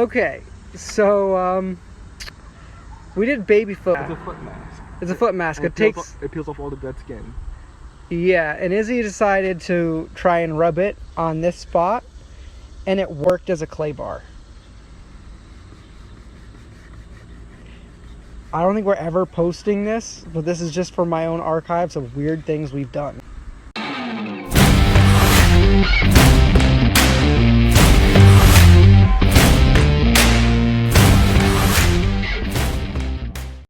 Okay, so we did baby foot. It's a foot mask. It's a foot mask. It peels off all the dead skin. Yeah, and Izzy decided to try and rub it on this spot, and it worked as a clay bar. I don't think we're ever posting this, but this is just for my own archives of weird things we've done.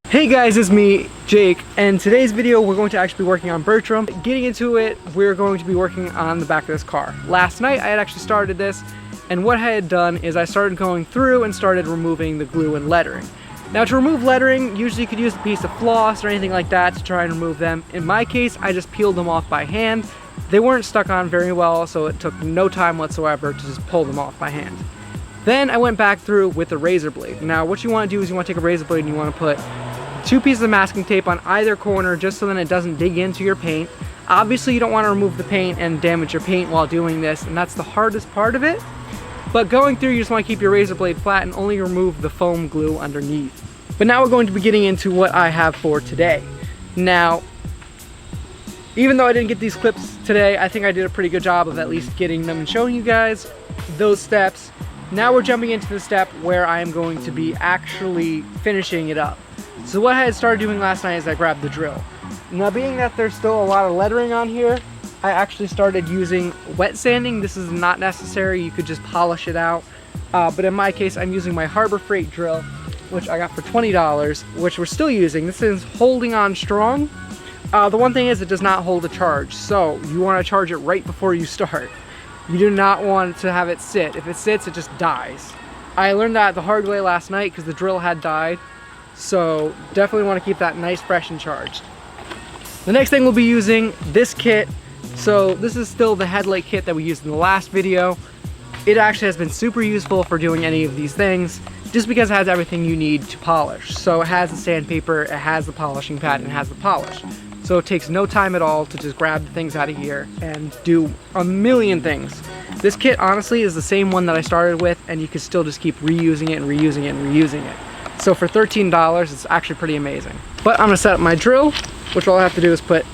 Hey guys, it's me, Jake, and today's video we're going to actually be working on Burtram. Getting into it, we're going to be working on the back of this car. Last night I had actually started this, and what I had done is I started going through and started removing the glue and lettering. Now to remove lettering, usually you could use a piece of floss or anything like that to try and remove them. In my case, I just peeled them off by hand. They weren't stuck on very well, so it took no time whatsoever to just pull them off by hand. Then I went back through with a razor blade. Now what you want to do is you want to take a razor blade and you want to put 2 pieces of masking tape on either corner just so then it doesn't dig into your paint. Obviously you don't want to remove the paint and damage your paint while doing this, and that's the hardest part of it. But going through, you just want to keep your razor blade flat and only remove the foam glue underneath. But now we're going to be getting into what I have for today. Now, even though I didn't get these clips today, I think I did a pretty good job of at least getting them and showing you guys those steps. Now we're jumping into the step where I am going to be actually finishing it up. So what I had started doing last night is I grabbed the drill. Now being that there's still a lot of lettering on here, I actually started using wet sanding. This is not necessary, you could just polish it out. But in my case, I'm using my Harbor Freight drill, which I got for $20, which we're still using. This is holding on strong. The one thing is it does not hold a charge, so you want to charge it right before you start. You do not want to have it sit. If it sits, it just dies. I learned that the hard way last night because the drill had died. So definitely want to keep that nice, fresh, and charged. The next thing we'll be using this kit. So this is still the headlight kit that we used in the last video. It actually has been super useful for doing any of these things just because it has everything you need to polish. So it has the sandpaper, it has the polishing pad, and it has the polish. So it takes no time at all to just grab the things out of here and do a million things. This kit honestly is the same one that I started with, and you can still just keep reusing it and reusing it and reusing it. So for $13, it's actually pretty amazing. But I'm gonna set up my drill, which all I have to do is put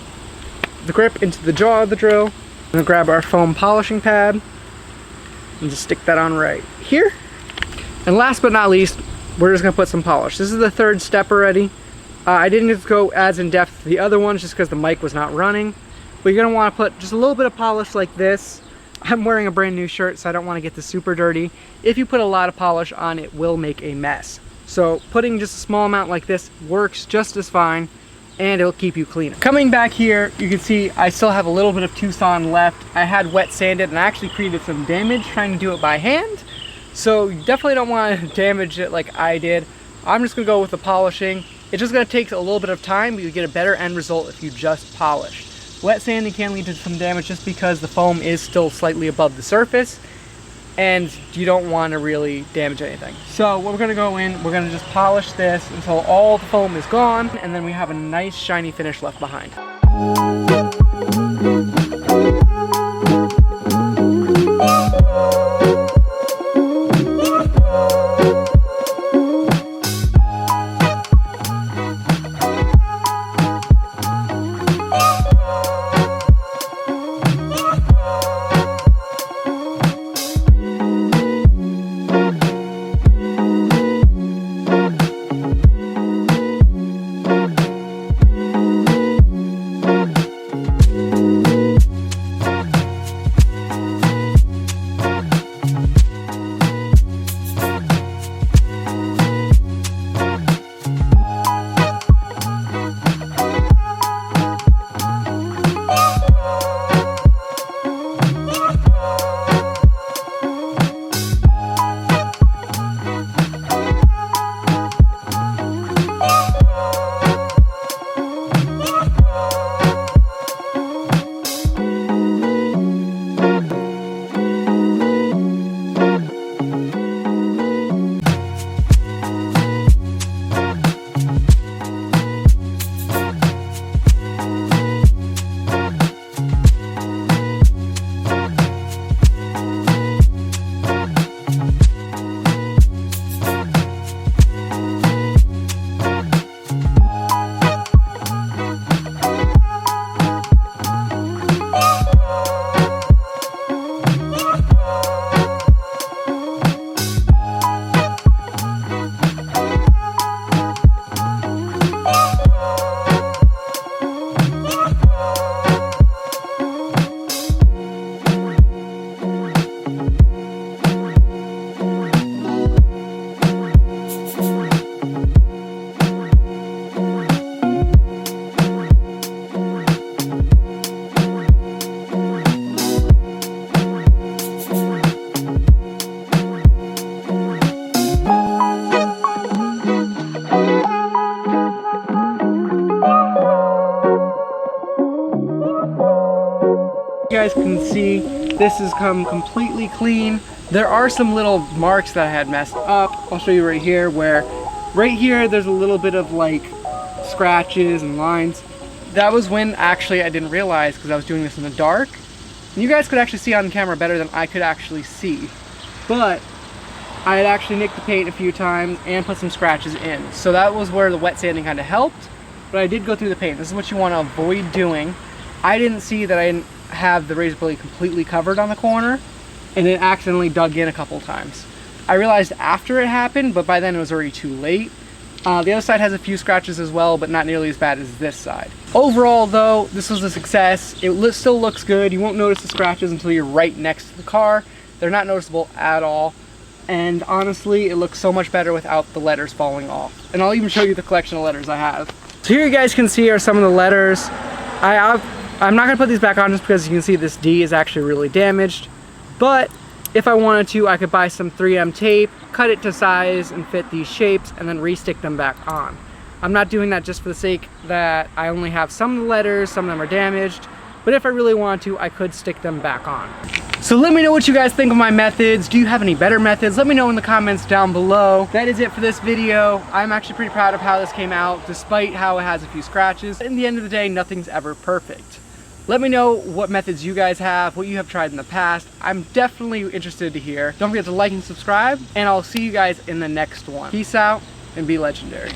the grip into the jaw of the drill. I'm gonna grab our foam polishing pad and just stick that on right here. And last but not least, we're just gonna put some polish. This is the third step already. I didn't go as in depth the other ones just because the mic was not running. But you're gonna wanna put just a little bit of polish like this. I'm wearing a brand new shirt, so I don't wanna get this super dirty. If you put a lot of polish on, it will make a mess. So putting just a small amount like this works just as fine, and it'll keep you cleaner. Coming back here, you can see I still have a little bit of Tucson left. I had wet sanded and I actually created some damage trying to do it by hand. So you definitely don't want to damage it like I did. I'm just gonna go with the polishing. It's just gonna take a little bit of time, but you get a better end result if you just polish. Wet sanding can lead to some damage just because the foam is still slightly above the surface, and you don't want to really damage anything. So what we're gonna go in, we're gonna just polish this until all the foam is gone, and then we have a nice shiny finish left behind. This has come completely clean. There are some little marks that I had messed up. I'll show you right here where, right here, there's a little bit of like scratches and lines. That was when actually I didn't realize because I was doing this in the dark. And you guys could actually see on camera better than I could actually see. But I had actually nicked the paint a few times and put some scratches in. So that was where the wet sanding kind of helped. But I did go through the paint. This is what you want to avoid doing. I didn't see that I didn't have the razor blade completely covered on the corner, and it accidentally dug in a couple times. I realized after it happened, but by then it was already too late. The other side has a few scratches as well, but not nearly as bad as this side. Overall though, this was a success. It still looks good. You won't notice the scratches until you're right next to the car. They're not noticeable at all. And honestly, it looks so much better without the letters falling off. And I'll even show you the collection of letters I have. So here you guys can see are some of the letters. I'm not gonna put these back on just because you can see this D is actually really damaged. But if I wanted to, I could buy some 3M tape, cut it to size and fit these shapes, and then re-stick them back on. I'm not doing that just for the sake that I only have some of the letters, some of them are damaged, but if I really wanted to, I could stick them back on. So let me know what you guys think of my methods. Do you have any better methods? Let me know in the comments down below. That is it for this video. I'm actually pretty proud of how this came out, despite how it has a few scratches. In the end of the day, nothing's ever perfect. Let me know what methods you guys have, what you have tried in the past. I'm definitely interested to hear. Don't forget to like and subscribe, and I'll see you guys in the next one. Peace out and be legendary.